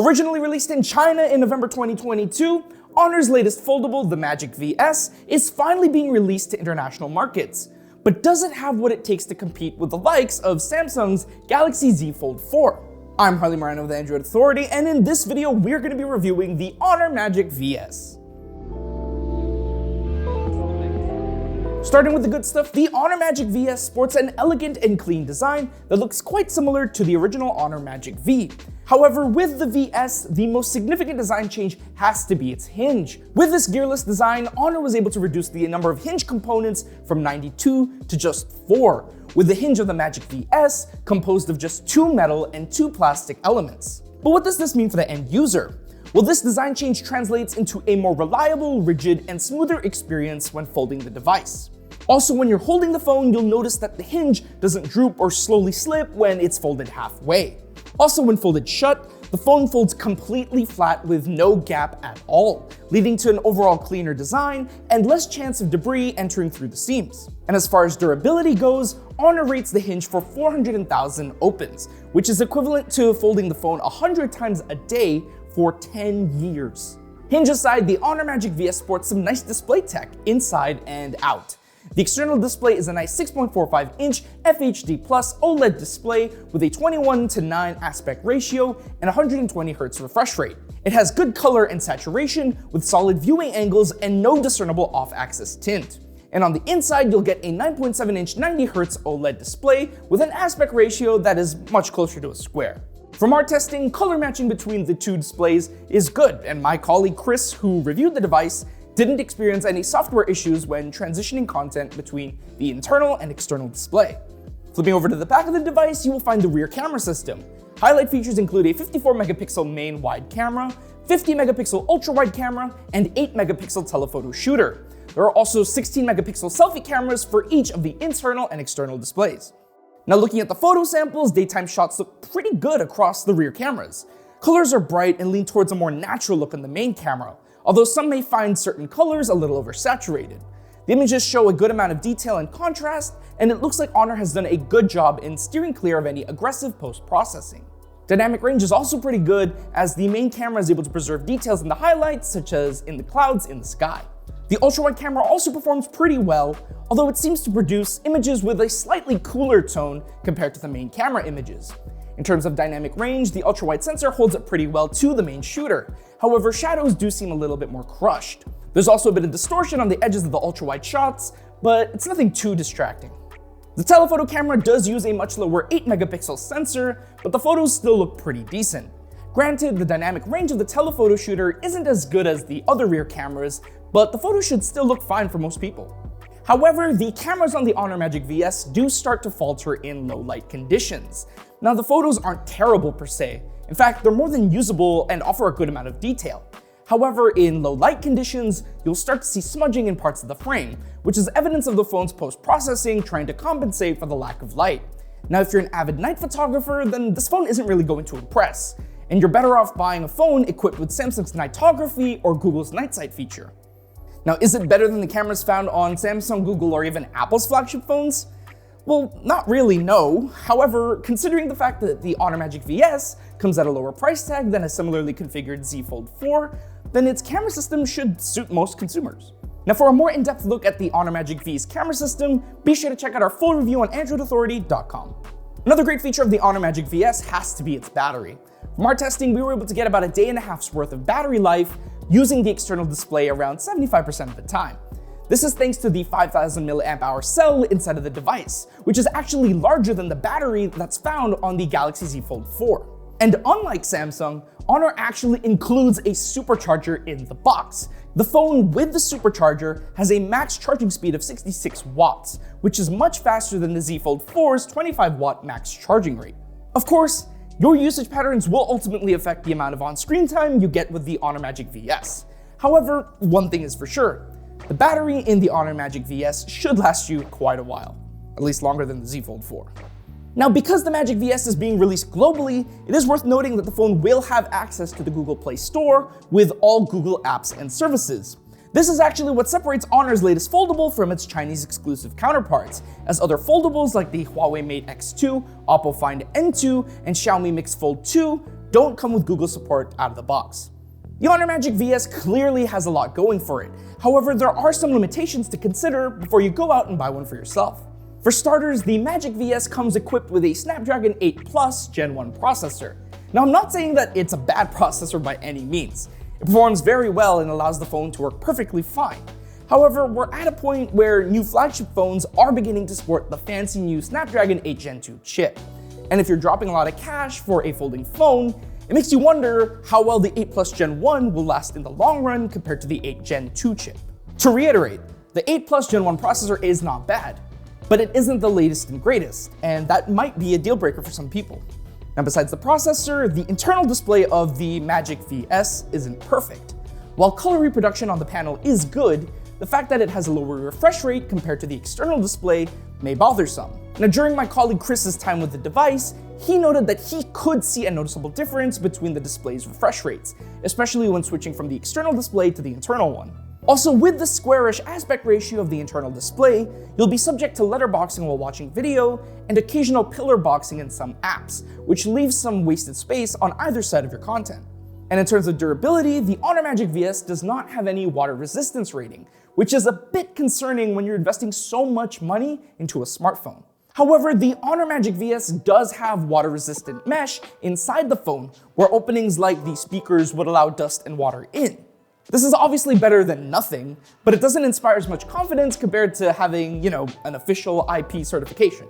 Originally released in China in November 2022, Honor's latest foldable, the Magic VS, is finally being released to international markets. But does it have what it takes to compete with the likes of Samsung's Galaxy Z Fold 4? I'm Harley Moreno of the Android Authority, and in this video we're going to be reviewing the Honor Magic VS. Starting with the good stuff, the Honor Magic VS sports an elegant and clean design that looks quite similar to the original Honor Magic V. However, with the VS, the most significant design change has to be its hinge. With this gearless design, Honor was able to reduce the number of hinge components from 92 to just 4, with the hinge of the Magic VS composed of just 2 metal and 2 plastic elements. But what does this mean for the end user? Well, this design change translates into a more reliable, rigid, and smoother experience when folding the device. Also, when you're holding the phone, you'll notice that the hinge doesn't droop or slowly slip when it's folded halfway. Also, when folded shut, the phone folds completely flat with no gap at all, leading to an overall cleaner design and less chance of debris entering through the seams. And as far as durability goes, Honor rates the hinge for 400,000 opens, which is equivalent to folding the phone 100 times a day for 10 years. Hinge aside, the Honor Magic VS sports some nice display tech inside and out. The external display is a nice 6.45-inch FHD+ OLED display with a 21:9 aspect ratio and 120Hz refresh rate. It has good color and saturation with solid viewing angles and no discernible off-axis tint. And on the inside, you'll get a 9.7-inch 90Hz OLED display with an aspect ratio that is much closer to a square. From our testing, color matching between the two displays is good, and my colleague Chris, who reviewed the device, didn't experience any software issues when transitioning content between the internal and external display. Flipping over to the back of the device, you will find the rear camera system. Highlight features include a 54-megapixel main wide camera, 50-megapixel ultra-wide camera, and 8-megapixel telephoto shooter. There are also 16-megapixel selfie cameras for each of the internal and external displays. Now, looking at the photo samples, daytime shots look pretty good across the rear cameras. Colors are bright and lean towards a more natural look on the main camera, although some may find certain colors a little oversaturated. The images show a good amount of detail and contrast, and it looks like Honor has done a good job in steering clear of any aggressive post-processing. Dynamic range is also pretty good, as the main camera is able to preserve details in the highlights, such as in the clouds in the sky. The ultra-wide camera also performs pretty well, although it seems to produce images with a slightly cooler tone compared to the main camera images. In terms of dynamic range, the ultra-wide sensor holds up pretty well to the main shooter. However, shadows do seem a little bit more crushed. There's also a bit of distortion on the edges of the ultra-wide shots, but it's nothing too distracting. The telephoto camera does use a much lower 8-megapixel sensor, but the photos still look pretty decent. Granted, the dynamic range of the telephoto shooter isn't as good as the other rear cameras, but the photos should still look fine for most people. However, the cameras on the Honor Magic VS do start to falter in low light conditions. Now, the photos aren't terrible per se. In fact, they're more than usable and offer a good amount of detail. However, in low light conditions, you'll start to see smudging in parts of the frame, which is evidence of the phone's post-processing trying to compensate for the lack of light. Now, if you're an avid night photographer, then this phone isn't really going to impress, and you're better off buying a phone equipped with Samsung's Nightography or Google's Night Sight feature. Now, is it better than the cameras found on Samsung, Google, or even Apple's flagship phones? Well, not really, no. However, considering the fact that the Honor Magic VS comes at a lower price tag than a similarly configured Z Fold 4, then its camera system should suit most consumers. Now, for a more in-depth look at the Honor Magic V's camera system, be sure to check out our full review on AndroidAuthority.com. Another great feature of the Honor Magic VS has to be its battery. From our testing, we were able to get about a day and a half's worth of battery life using the external display around 75% of the time. This is thanks to the 5000 mAh cell inside of the device, which is actually larger than the battery that's found on the Galaxy Z Fold 4. And unlike Samsung, Honor actually includes a supercharger in the box. The phone with the supercharger has a max charging speed of 66 watts, which is much faster than the Z Fold 4's 25-watt max charging rate. Of course, your usage patterns will ultimately affect the amount of on-screen time you get with the Honor Magic VS. However, one thing is for sure, the battery in the Honor Magic VS should last you quite a while, at least longer than the Z Fold 4. Now, because the Magic VS is being released globally, it is worth noting that the phone will have access to the Google Play Store with all Google apps and services. This is actually what separates Honor's latest foldable from its Chinese exclusive counterparts, as other foldables like the Huawei Mate X2, Oppo Find N2, and Xiaomi Mix Fold 2 don't come with Google support out of the box. The Honor Magic VS clearly has a lot going for it. However, there are some limitations to consider before you go out and buy one for yourself. For starters, the Magic VS comes equipped with a Snapdragon 8 Plus Gen 1 processor. Now, I'm not saying that it's a bad processor by any means. It performs very well and allows the phone to work perfectly fine. However, we're at a point where new flagship phones are beginning to sport the fancy new Snapdragon 8 Gen 2 chip. And if you're dropping a lot of cash for a folding phone, it makes you wonder how well the 8 Plus Gen 1 will last in the long run compared to the 8 Gen 2 chip. To reiterate, the 8 Plus Gen 1 processor is not bad, but it isn't the latest and greatest, and that might be a deal breaker for some people. Now, besides the processor, the internal display of the Magic VS isn't perfect. While color reproduction on the panel is good, the fact that it has a lower refresh rate compared to the external display may bother some. Now, during my colleague Chris's time with the device, he noted that he could see a noticeable difference between the display's refresh rates, especially when switching from the external display to the internal one. Also, with the squarish aspect ratio of the internal display, you'll be subject to letterboxing while watching video and occasional pillar boxing in some apps, which leaves some wasted space on either side of your content. And in terms of durability, the Honor Magic VS does not have any water resistance rating, which is a bit concerning when you're investing so much money into a smartphone. However, the Honor Magic VS does have water-resistant mesh inside the phone, where openings like the speakers would allow dust and water in. This is obviously better than nothing, but it doesn't inspire as much confidence compared to having, an official IP certification.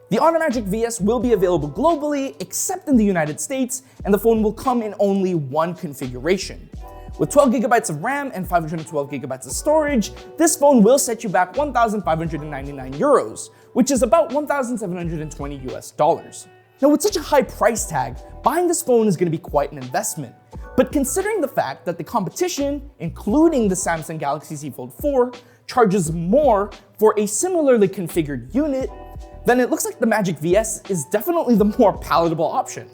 The Honor Magic VS will be available globally, except in the United States, and the phone will come in only one configuration. With 12 gigabytes of RAM and 512 gigabytes of storage, this phone will set you back 1,599 euros, which is about 1,720 US dollars. Now, with such a high price tag, buying this phone is going to be quite an investment. But considering the fact that the competition, including the Samsung Galaxy Z Fold 4, charges more for a similarly configured unit, then it looks like the Magic VS is definitely the more palatable option.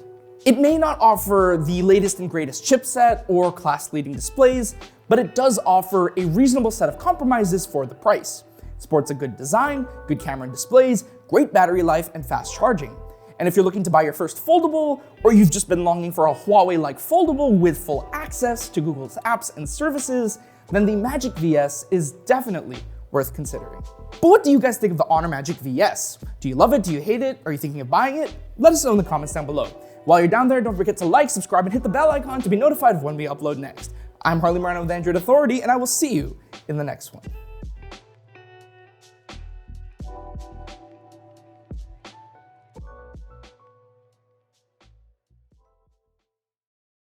It may not offer the latest and greatest chipset or class-leading displays, but it does offer a reasonable set of compromises for the price. It sports a good design, good camera and displays, great battery life, and fast charging. And if you're looking to buy your first foldable, or you've just been longing for a Huawei-like foldable with full access to Google's apps and services, then the Magic VS is definitely worth considering. But what do you guys think of the Honor Magic VS? Do you love it? Do you hate it? Are you thinking of buying it? Let us know in the comments down below. While you're down there, don't forget to like, subscribe, and hit the bell icon to be notified of when we upload next. I'm Harley Morano with Android Authority, and I will see you in the next one.